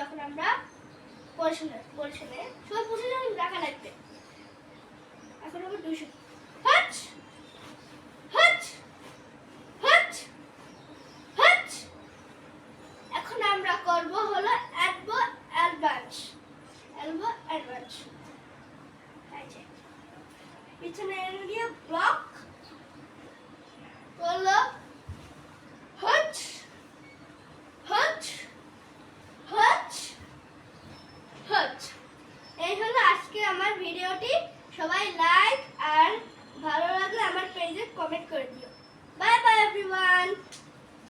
এখন আমরা পজিশনে সব পজিশন রাখা লাগবে। এখন আমরা 200 হাট হাট হাট হাট। এখন আমরা করব হলো এলবো অ্যাডভান্স, এলবো অ্যাডভান্স। এই যে পিছনে এরিয়া ব্লক হলো হাট হাট হাট হাট। এই হলো আজকে আমার ভিডিওটি। সবাই লাইক আর ভালো লাগলে আমার পেজে কমেন্ট করে দিও। Bye bye everyone.